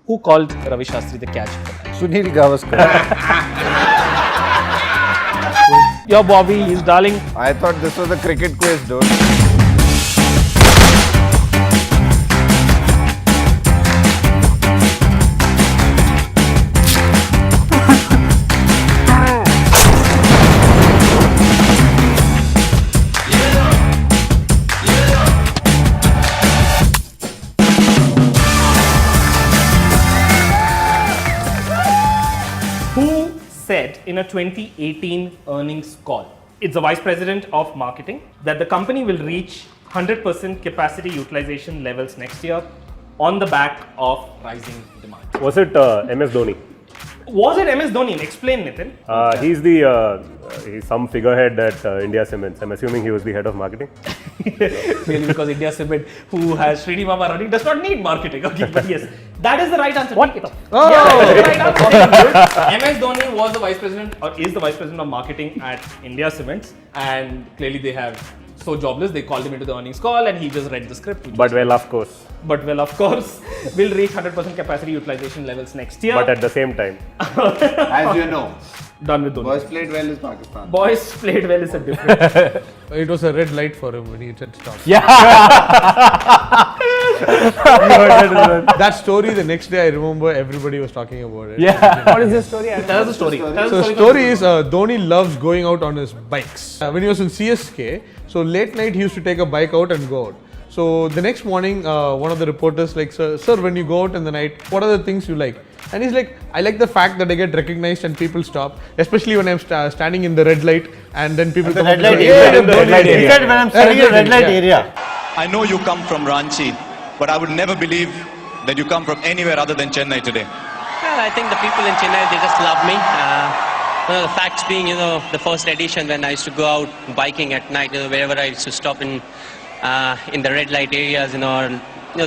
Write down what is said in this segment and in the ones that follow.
Who called Ravi Shastri the catch? Sunil Gavaskar. Your Bobby, his darling. I thought this was a cricket quiz, dude. Who said in a 2018 earnings call, it's the vice president of marketing, that the company will reach 100% capacity utilization levels next year on the back of rising demand? Was it MS Dhoni? Was it MS Dhoni? Explain, Nitin. He's some figurehead at India Cements. I'm assuming he was the head of marketing. Really, because India Cement, who has Srini Mama running, does not need marketing. Okay, but yes, that is the right answer. What? Oh! Yeah, that is the right answer. MS Dhoni was the vice president, or is the vice president of marketing at India Cements, and clearly they have so jobless. They called him into the earnings call, and he just read the script. But well, of course. But well, of course, we'll reach 100% capacity utilization levels next year. But at the same time. As you know, Done with Dhoni. boys played well is Pakistan. Boys played well is a different. It was a red light for him when he said stop. Yeah. That story, the next day I remember everybody was talking about it. Yeah. What is this story? Tell us the story. So the story is Dhoni loves going out on his bikes. When he was in CSK, so late night he used to take a bike out and go out. So the next morning, one of the reporters like, sir, when you go out in the night, what are the things you like? And he's like, I like the fact that I get recognized and people stop, especially when I'm standing in the red light and then people come red up light to area. the red light area. He said when I'm standing in the red light area. I know you come from Ranchi, but I would never believe that you come from anywhere other than Chennai today. Well, I think the people in Chennai, they just love me. The facts being, the first edition when I used to go out biking at night, wherever I used to stop in the red light areas,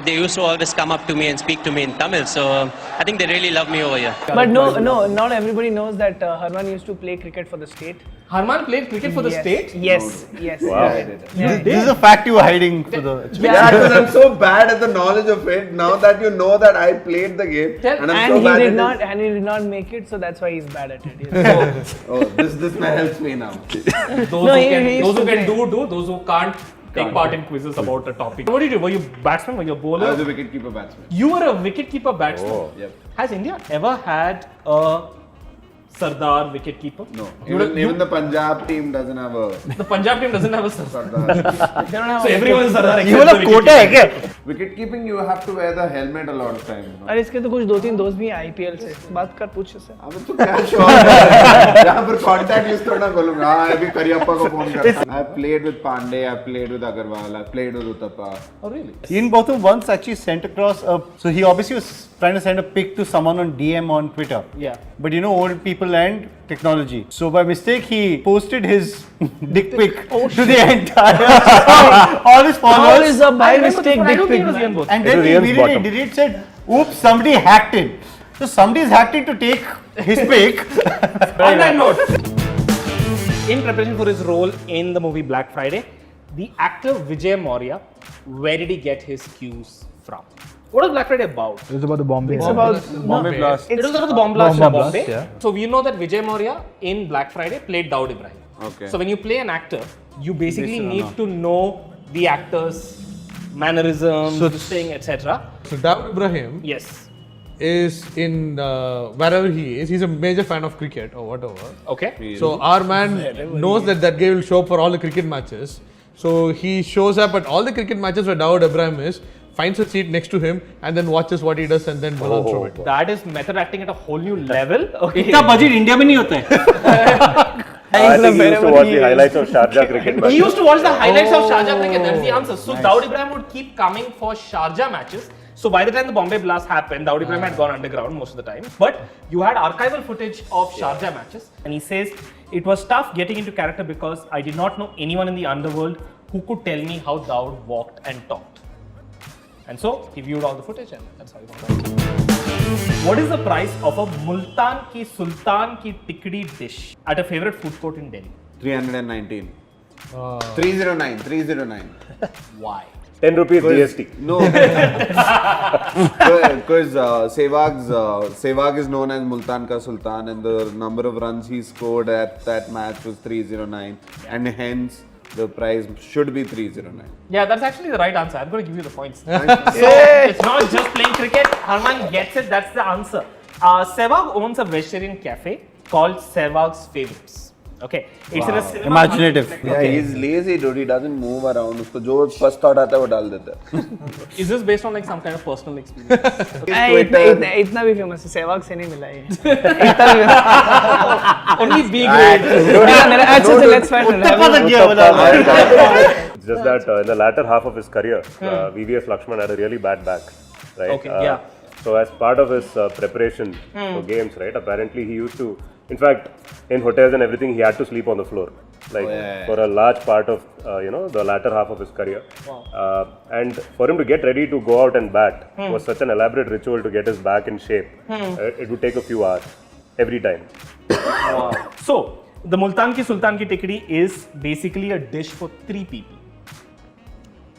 they used to always come up to me and speak to me in Tamil. So I think they really love me over here. But no, not everybody knows that Harman used to play cricket for the state. Harman played cricket for the state? Yes, yes. Wow. This is a fact you were hiding for the. Yeah, because I'm so bad at the knowledge of it. Now that you know that I played the game, and I'm so bad at he did not make it, so that's why he's bad at it. Oh, this man helps me now. Those who can do, those who can't take part in quizzes about a topic. What did you do? Were you batsman? Were you a bowler? I was a wicketkeeper batsman. You were a wicketkeeper batsman? Oh. Yep. Has India ever had a Sardar wicketkeeper? No. Even the Punjab team doesn't have a The Punjab team doesn't have a Sardar. Sardar. They don't have So everyone is Sardar You except the wicketkeeper. Wicketkeeping, you have to wear the helmet a lot of time. अरे इसके तो कुछ 2-3 दोस्त भी हैं IPL से बात कर पूछ इससे अबे तू क्या शौक है यहाँ पर कांटेक्ट लिस्ट थोड़ा बोलूँगा हाँ अभी करियप्पा को फोन करता I played with Pandey, I played with Agarwal, I played with Uttappa. Oh really? Ian Botham once actually sent across so he obviously was trying to send a pic to someone on DM on Twitter. Yeah. But old people and technology. So by mistake he posted his dick pic to the entire all his How followers. is a by I remember mistake this one. I don't dick think it was pic? Ian Botham. And It then was he Ian's immediately bottom. deleted said, oops, somebody hacked it. So somebody's hacked it to take his pic. On that note, in preparation for his role in the movie Black Friday, the actor Vijay Maurya, where did he get his cues from? What was Black Friday about? It was about the Bombay. It's about Bombay blast. It was about the bomb blast in Bomb Bombay. blast, yeah. So we know that Vijay Maurya in Black Friday played Dawood Ibrahim. Okay. So when you play an actor, you basically need to know the actor's mannerisms, this thing, etc. So Dawood Ibrahim Yes. is in wherever he is. He's a major fan of cricket or whatever. Okay. So our man knows that guy will show up for all the cricket matches. So he shows up at all the cricket matches where Dawood Ibrahim is, finds a seat next to him, and then watches what he does and then runs through it. That is method acting at a whole new level. Okay. इतना budget India में नहीं होता है. I think he used to watch the highlights of Sharjah cricket matches. He used to watch the highlights of Sharjah cricket. That's the answer. So Dawood Ibrahim would keep coming for Sharjah matches. So by the time the Bombay blast happened, Dawood Ibrahim had gone underground most of the time. But you had archival footage of Sharjah matches, and he says it was tough getting into character because I did not know anyone in the underworld who could tell me how Dawood walked and talked. And so he viewed all the footage, and that's how he found out. What is the price of a Multan ki Sultan ki tikdi dish at a favorite food court in Delhi? 319. 309. Why? 10 rupees GST. No. Because Sehwag is known as Multan Ka Sultan, and the number of runs he scored at that match was 309, and hence the prize should be 309. Yeah, that's actually the right answer. I'm going to give you the points. So it's not just playing cricket. Harman gets it. That's the answer. Sehwag owns a vegetarian cafe called Sehwag's Favorites. Okay, it's in a cinema. Imaginative. Yeah, he's lazy, dude. He doesn't move around. उसको जो first thought आता है वो डाल देता है. Is this based on like some kind of personal experience? इतना भी फेमस है सहवाग से नहीं मिला ये इतना भी Only B grade. मेरा अच्छा से let's find It's just that in the latter half of his career, VVS Lakshman had a really bad back, right? Okay, yeah. So as part of his preparation for games, right? Apparently he used to, in fact, in hotels and everything, he had to sleep on the floor, like for a large part of the latter half of his career. And for him to get ready to go out and bat was such an elaborate ritual to get his back in shape. It would take a few hours every time. So the Multan Ki Sultan Ki Tikdi is basically a dish for 3 people.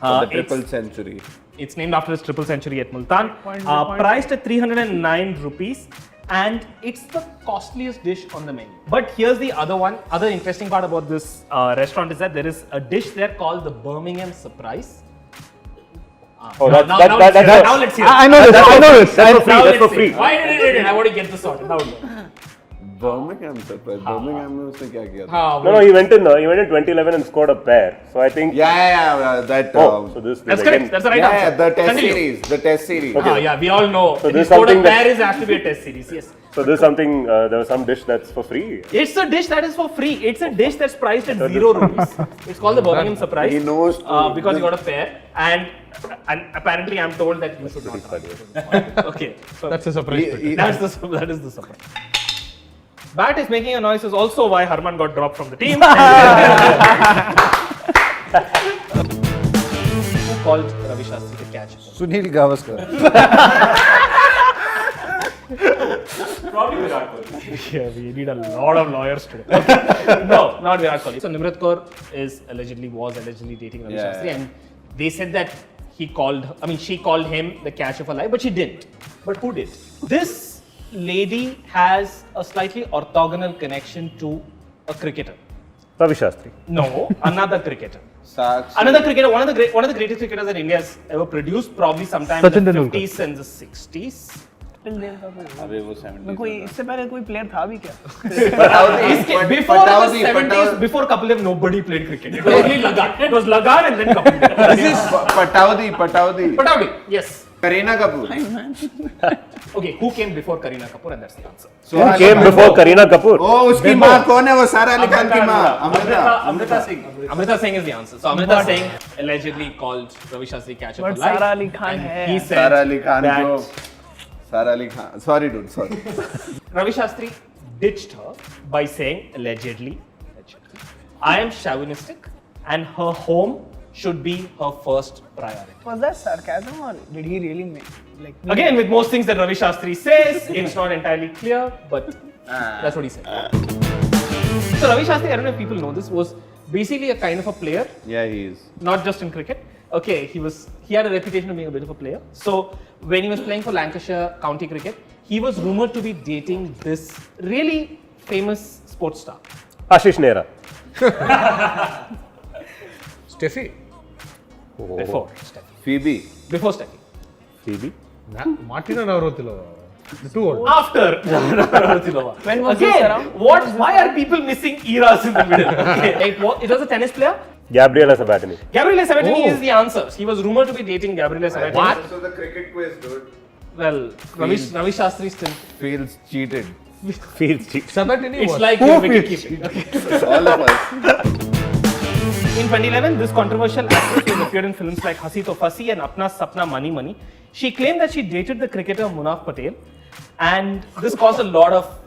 The triple century. It's named after his triple century at Multan. Priced at 309 rupees. And it's the costliest dish on the menu. But here's the other interesting part about this restaurant is that there is a dish there called the Birmingham Surprise. Now let's hear it. I know this. That's for free. Why I want to get this sorted. Now Birmingham surprise. Birmingham में उसने क्या किया था? No, he went in 2011 and scored a pair. So I think. Yeah, that. So this that's again, correct. That's the right answer. The test Continue. series. The test series. Yeah, we all know. So If this you is scored a something pair, it has to be a test series. Yes. So there's something, there was some dish that's for free. It's a dish that is for free. It's a dish that's priced at 0 rupees. It's called the Birmingham Surprise. He knows because you got a pair, and apparently I'm told that you should not. Okay, so That's a surprise. that is the surprise. Bat is making a noise is also why Harman got dropped from the team. Who called Ravi Shastri to catch? Sunil Gavaskar. Probably Virat Kohli. Yeah, we need a lot of lawyers today. Okay. No, not Virat Kohli. So Nimrat Kaur was allegedly dating Ravi Shastri, and they said that she called him the catch of her life, but she didn't. But who did? This lady has a slightly orthogonal connection to a cricketer. Ravi Shastri. No, another cricketer. Sakshi. Another cricketer, one of the greatest cricketers that India has ever produced, probably sometime in the 50s and the 60s. अबे वो 70s. कोई इससे पहले कोई player था भी क्या Before the 70s, before Kapil Dev, nobody played cricket. It was only Lagan. It was Lagan and then Kapil Dev. Pataudi, yes. Kareena Kapoor. Okay, who came before Kareena Kapoor, and that's the answer. Who came before Kareena Kapoor? Oh, उसकी माँ कौन है वो? सारा अली खान की माँ. Amrita Singh. Amrita Singh is the answer. So Amrita Singh allegedly called Ravi Shastri catch of her But life. Sara Ali Khan and hai. he said Sara Ali Khan that को. Sara Ali Khan. Sorry, dude. Sorry. Ravi Shastri ditched her by saying allegedly, I am chauvinistic and her home should be her first priority. Was that sarcasm or did he really mean like Again, with most things that Ravi Shastri says, it's not entirely clear, but that's what he said. So Ravi Shastri, I don't know if people know this, was basically a kind of a player, Yeah, he is. not just in cricket. Okay, he had a reputation of being a bit of a player. So when he was playing for Lancashire County Cricket, he was rumored to be dating this really famous sports star. Ashish Nehra. Steffi. Before Steffi. Phoebe. Before Steffi. Phoebe. Martina Navratilova. The two old. After when was this Again, around? why are people missing eras in the middle? Okay, it was a tennis player. Gabriela Sabatini. Gabriele Sabatini is the answer. He was rumored to be dating Gabriele Sabatini. So the cricket quiz, dude. Well, Ravi Shastri still. Feels cheated. Feels cheap. Sabatini It's was. like your wicket keeping. Okay. All of us. In 2011, this controversial actress has appeared in films like Hasi To Fasi and Apna Sapna Mani Mani. She claimed that she dated the cricketer Munaf Patel, and this caused a lot of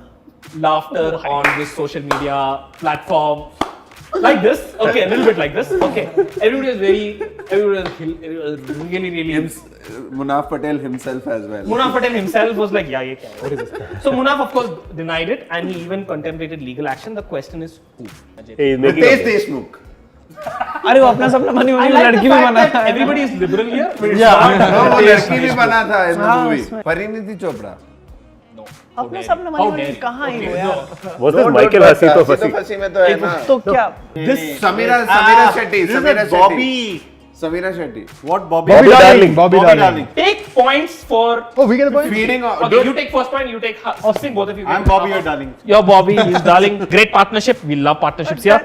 laughter on this social media platform. Like this, okay, a little bit like this, okay. Everybody was really. Munaf Patel himself as well. Munaf Patel himself was like, yeah, ye kya hai? What is this? So Munaf, of course, denied it, and he even contemplated legal action. The question is who? He's making Ritesh Deshmukh. अरे वो अपना सपना बनी हुई लड़की भी बना था. Everybody is liberal here. No, वो लड़की भी बना था in the movie. Parineeti Chopra. अपना सपना बनी हुई कहाँ ही वो यार. Was this Michael Hussey तो फंसी? फंसी में तो है ना. तो क्या? Samira Shetty. Samira Shetty. What Bobby? Bobby Darling. Bobby Darling. Take points for Oh, we get a point. Feeding. Okay, you take first point, you take Austin, both of you. I'm Bobby, your darling. You're Bobby, he's darling. Great partnership. We love partnerships here.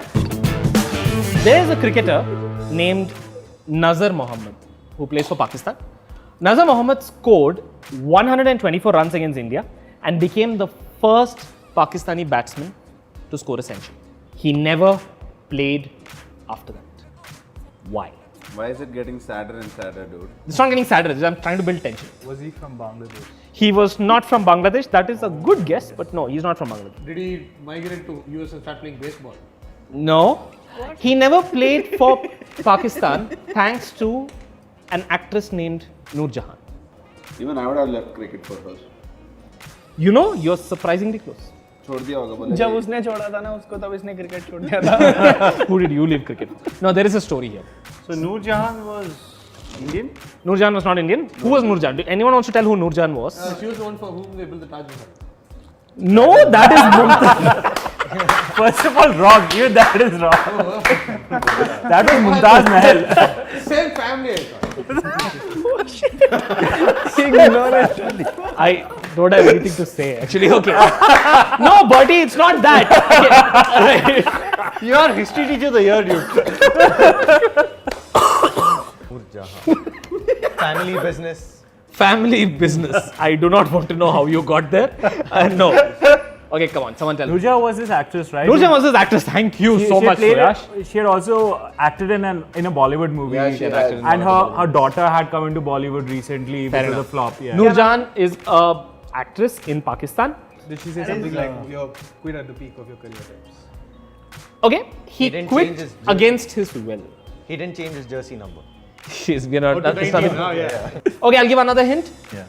There's a cricketer named Nazar Mohammed who plays for Pakistan. Nazar Mohammed scored 124 runs against India and became the first Pakistani batsman to score a century. He never played after that. Why? Why is it getting sadder and sadder, dude? It's not getting sadder. I'm trying to build tension. Was he from Bangladesh? He was not from Bangladesh. That is a good guess, but no, he's not from Bangladesh. Did he migrate to US and start playing baseball? No. He never played for Pakistan thanks to an actress named Noor Jahan. Even I would have left cricket for her. You know, you're surprisingly close. छोड़ दिया होगा बोले. जब उसने छोड़ा था ना उसको तब इसने क्रिकेट छोड़ दिया था. Who did you leave cricket for? No, there is a story here. So Noor Jahan was Indian? Noor Jahan was not Indian. Who was Noor Jahan? Anyone wants to tell who Noor Jahan was? She was the one for whom they built the Taj Mahal. No, that is Mumtaz. First of all, wrong. Even that is wrong. That was Mumtaz Mahal. Same family, I thought. I don't have anything to say actually. Okay. No, Bertie, it's not that. Okay. You are history teacher of the year, dude. Family business. Family business. I do not want to know how you got there. No. Okay, come on. Someone tell me. Noor Jahan was this actress, right? Noor Jahan was this actress. Thank you so much, Suyash. She had also acted in a Bollywood movie. Yeah, she had acted in and her daughter had come into Bollywood recently because of the flop. Yeah. Noor Jahan is a actress in Pakistan. Did she say something like you're quit at the peak of your career types? Okay, he didn't quit change his jersey. against his will. He didn't change his jersey number. We're not. That's not okay, I'll give another hint. Yeah.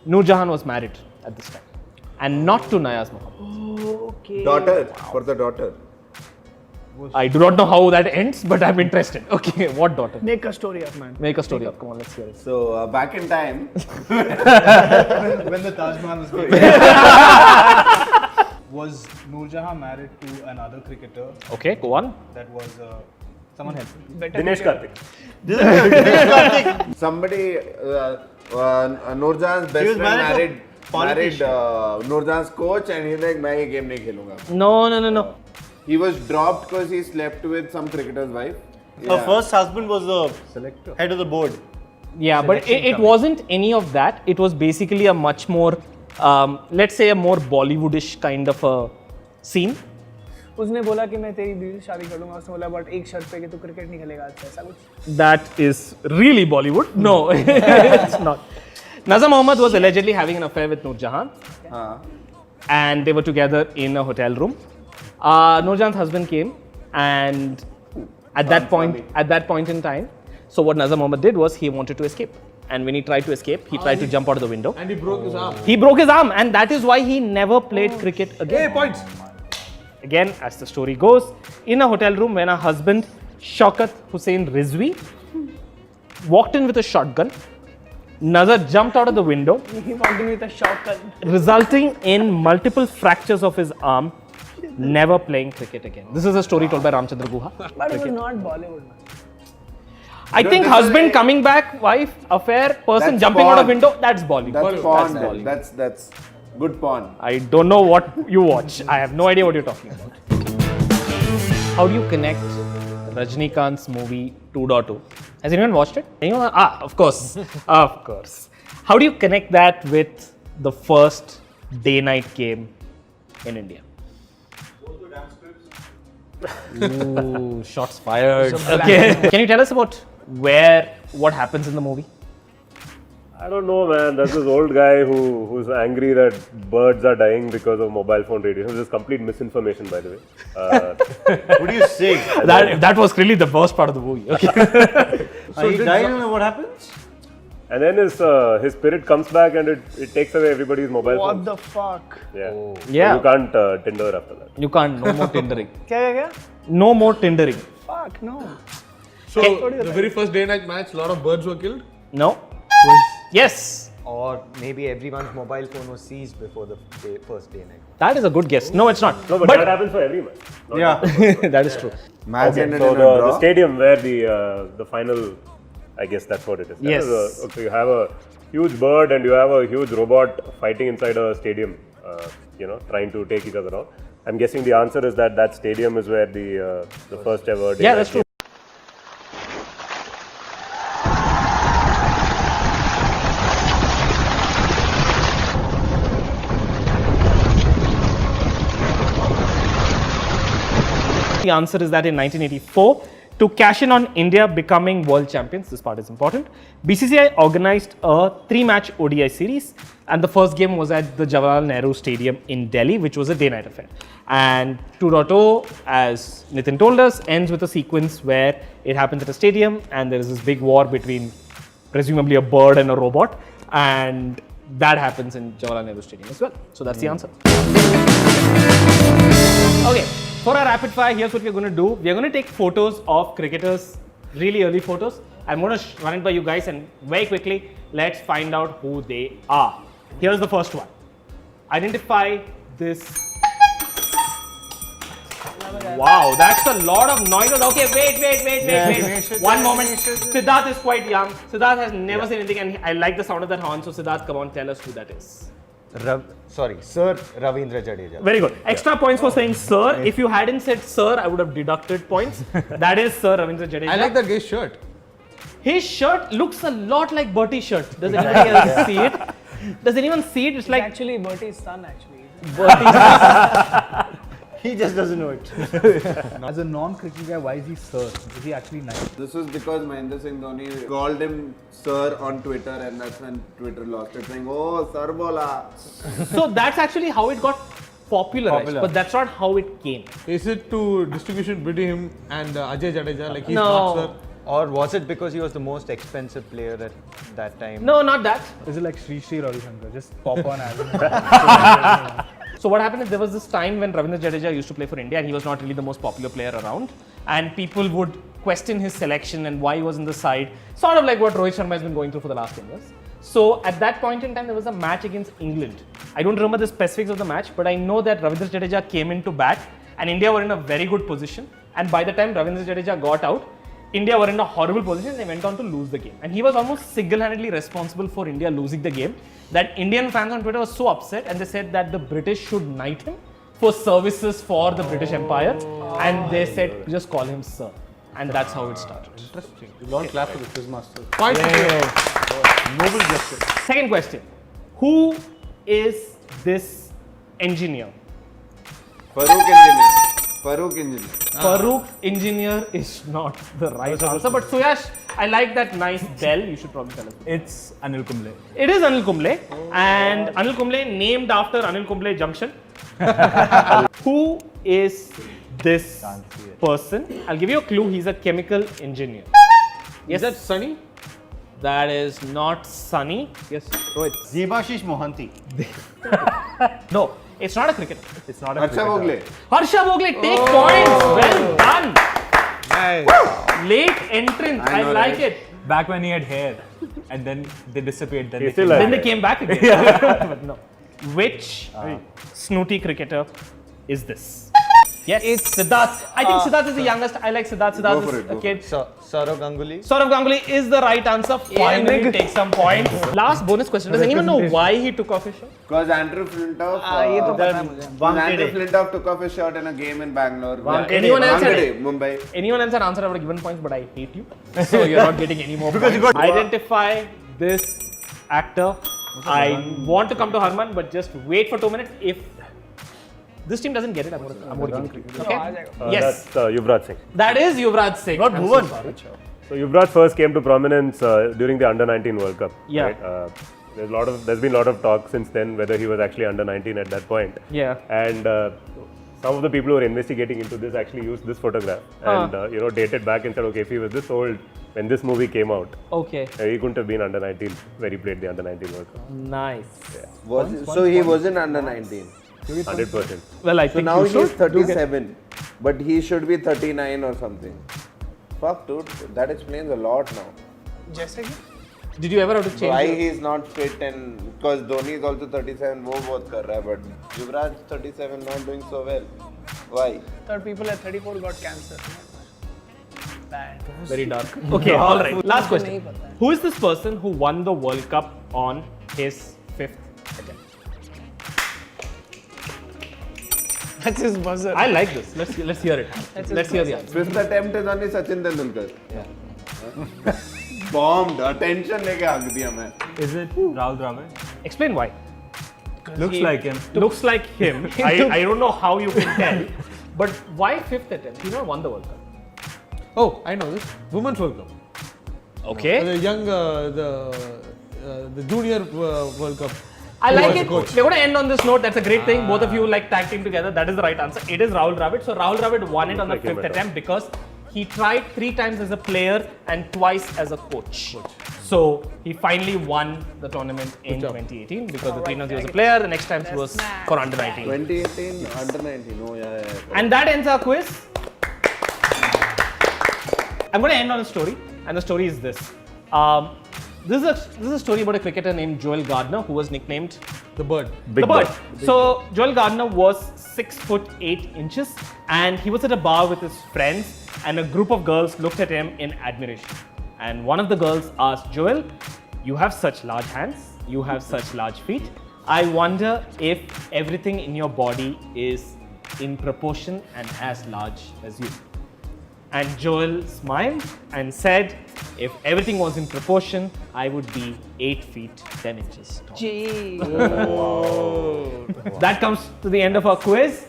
Noor Jahan was married at this time, and not to Nayaz Mohammed. Daughter, for the daughter. I do not know how that ends, but I'm interested. Okay, what daughter? Make a story up, man. Make a story up. Come on, let's hear it. So back in time, When the Taj Mahal was built. Was Noor Jahan married to another cricketer Okay, go on. that was someone help me. Dinesh Karthik. somebody, Noor Jahan's best was friend married to married Noor Jahan's coach, and he's like, मैं ये game नहीं खेलूँगा. No. He was dropped because he slept with some cricketer's wife. Her first husband was the head of the board. Yeah, but it wasn't any of that. It was basically a much more, let's say, a more Bollywoodish kind of a scene. उसने बोला कि मैं तेरी बीवी से शादी कर लूंगा. उसने बोला बट एक शर्त पे कि तू क्रिकेट नहीं खेलेगा आज से, ऐसा कुछ. That is really Bollywood. No, it's not. Nazar Mohammed was allegedly having an affair with Noor Jahan, and they were together in a hotel room. Noor Jahan's husband came, and at that point in time, so what Nazar Mohammed did was he wanted to escape, and when he tried to escape, he tried to jump out of the window. And he broke his arm. He broke his arm, and that is why he never played cricket again. Hey, points. Again, as the story goes, in a hotel room when her husband Shaukat Hussain Rizvi walked in with a shotgun, Nazar jumped out of the window, He walked in with a shotgun. resulting in multiple fractures of his arm, never playing cricket again. This is a story told by Ramchandra Guha. But it was not Bollywood, man. I think husband coming back, wife, affair, person That's jumping out of porn. window, that's Bollywood. That's porn. That's Bollywood. That's good porn. I don't know what you watch. I have no idea what you're talking about. How do you connect Rajnikant's movie 2.0? Has anyone watched it? Anyone? Of course. Of course. How do you connect that with the first day-night game in India? Ooh, shots fired. Okay. Can you tell us about what happens in the movie? I don't know, man. There's this old guy who's angry that birds are dying because of mobile phone radiation. This is complete misinformation, by the way. What do you say? That was really the worst part of the movie. Okay. So he died and what happens? And then his spirit comes back and it takes away everybody's mobile What phones. the fuck? Yeah. Yeah. So you can't Tinder after that. You can't. No more Tindering. क्या? No more Tindering. Fuck, no. So, the very first day night match, a lot of birds were killed? No. Yes. Or maybe everyone's mobile phone was seized before the first day night. That is a good guess. No, it's not. No, but that happens for every match. Yeah. That is true. Match Okay, ended so in a draw. the stadium where the final, I guess that's what it is. Yes. Okay, you have a huge bird and you have a huge robot fighting inside a stadium, trying to take each other out. I'm guessing the answer is that stadium is where the first ever. Yeah, that's true. The answer is that in 1984, to cash in on India becoming world champions, this part is important, BCCI organized a 3-match ODI series, and the first game was at the Jawaharlal Nehru Stadium in Delhi, which was a day-night affair. And 2.0, as Nitin told us, ends with a sequence where it happens at a stadium and there is this big war between presumably a bird and a robot, and that happens in Jawaharlal Nehru Stadium as well. So that's the answer. Okay. For our rapid fire, here's what we're going to do. We're going to take photos of cricketers, really early photos. I'm going to run it by you guys and very quickly, let's find out who they are. Here's the first one. Identify this. Wow, that's a lot of noise. Okay, wait. One moment. Siddharth is quite young. Siddharth has never seen anything and I like the sound of that horn. So Siddharth, come on, tell us who that is. Sir Ravindra Jadeja. Very good. Extra points for saying sir. If you hadn't said sir, I would have deducted points. That is Sir Ravindra Jadeja. I like that guy's shirt. His shirt looks a lot like Bertie's shirt. Does anybody else see it? Does anyone see it? It's like Actually, Bertie's son, actually. Bertie's. He just doesn't know it. As a non-cricket guy, why is he sir? Is he actually nice? This was because Mahendra Singh Dhoni called him Sir on Twitter, and that's when Twitter lost it, saying, "Oh, Sir bola." So that's actually how it got popularized, but that's not how it came. Is it to distribution between him and Ajay Jadeja? Like he's No. not sir? Or was it because he was the most expensive player at that time? No, not that. Is it like Sri Ravi Shankar? Just pop on as So what happened is there was this time when Ravindra Jadeja used to play for India and he was not really the most popular player around, and people would question his selection and why he was in the side, sort of like what Rohit Sharma has been going through for the last 10 years. So at that point in time there was a match against England. I don't remember the specifics of the match, but I know that Ravindra Jadeja came into bat and India were in a very good position, and by the time Ravindra Jadeja got out, India were in a horrible position and they went on to lose the game. And he was almost single-handedly responsible for India losing the game, that Indian fans on Twitter were so upset and they said that the British should knight him for services for the British Empire, and they said just call him sir. And that's how it started. Interesting. Long clap for the quizmaster. Point Noble gesture. Second question. Who is this engineer? Farooq Engineer. Farooq Engineer is not the right answer, but Suyash, I like that nice bell. You should probably tell us. It's Anil Kumble. It is Anil Kumble, and Anil Kumble named after Anil Kumble Junction. Who is this person? I'll give you a clue. He's a chemical engineer. Yes, Is that Sunny? that is not Sunny. Yes, Rohit. Debashish Mohanty. No, it's not a cricketer. It's not a Harsha cricketer. Bhogle. Harsha Bhogle, take points. Well done. Nice. Late entrance. I know, like right? it. Back when he had hair, and then they disappeared. Then He they still came has back. Then they came back again. But no. Which snooty cricketer is this? Yes, it's Siddharth. I think Siddharth is the youngest. I like Siddharth. Siddharth Go for is it, a go kid. Saurav Ganguly. Saurav Ganguly is the right answer. Finally, take some points. Last bonus question. Does anyone know why he took off his shirt? Because Andrew Flintoff, ये तो पता है मुझे. Andrew Flintoff took off his shirt in a game in Bangalore. Anyone else had Wankhede, Mumbai. Anyone else had answered, I would have given points, but I hate you. So you're not getting any more points. Identify this actor. I want to come to Harman, but just wait for 2 minutes. If this team doesn't get it, I'm going to give it to you. Okay? Yes. That's Yuvraj Singh. That is Yuvraj Singh. Not I'm Bhuvan. so sorry. So Yuvraj first came to prominence during the Under-19 World Cup. Yeah. Right? There's been a lot of talk since then whether he was actually under-19 at that point. Yeah. And some of the people who were investigating into this actually used this photograph and dated back and said, okay, if he was this old when this movie came out, Okay. he couldn't have been under-19 when he played the Under-19 World Cup. Nice. So he wasn't under 19. 100%. Well, I So think now you he's should. 37, but he should be 39 or something. Fuck, dude. That explains a lot now. जैसे कि Did you ever have to change? Why your- he's not fit and because Dhoni is also 37, वो बहुत कर रहा है, but Yuvraj 37 not doing so well. Why? third people at 34 got cancer. Bad. Very dark. Okay, all right. Last question. Who is this person who won the World Cup on his 5th attempt? That's his buzzer. I like this. Let's hear it. Let's hear the answer. Fifth attempt is only Sachin Tendulkar. Bombed. Attention लेके हक दिया मैं. Is it Rahul Dravid? Explain why. Looks like him. Looks like him. I don't know how you can tell. But why 5th attempt? He not won the World Cup. Oh, I know this. Women's World Cup. Okay. The young, the junior World Cup. I He like was the it. coach. We're going to end on this note. That's a great thing. Both of you like tag team together. That is the right answer. It is Rahul Dravid. So Rahul Dravid won it on the like him 5th better. attempt because he tried 3 times as a player and twice as a coach. So he finally won the tournament in 2018 because the 3 times he was a player. The next time he was for under 19. 2018 under 19. Oh yeah. And that ends our quiz. I'm going to end on a story, and the story is this. This is a story about a cricketer named Joel Gardner who was nicknamed The Bird. the Bird. So Joel Gardner was 6'8" and he was at a bar with his friends, and a group of girls looked at him in admiration. And one of the girls asked Joel, "You have such large hands, you have such large feet. I wonder if everything in your body is in proportion and as large as you." And Joel smiled and said, "If everything was in proportion, I would be 8 feet 10 inches tall." Gee. That comes to the end of our quiz.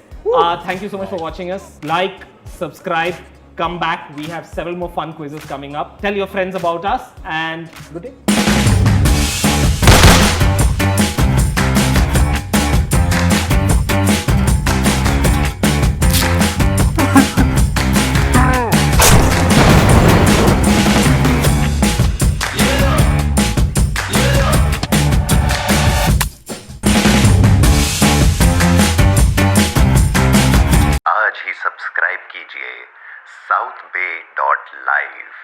Thank you so much for watching us. Like, subscribe, come back. We have several more fun quizzes coming up. Tell your friends about us, and good day. आज ही subscribe कीजिए SouthBay.Live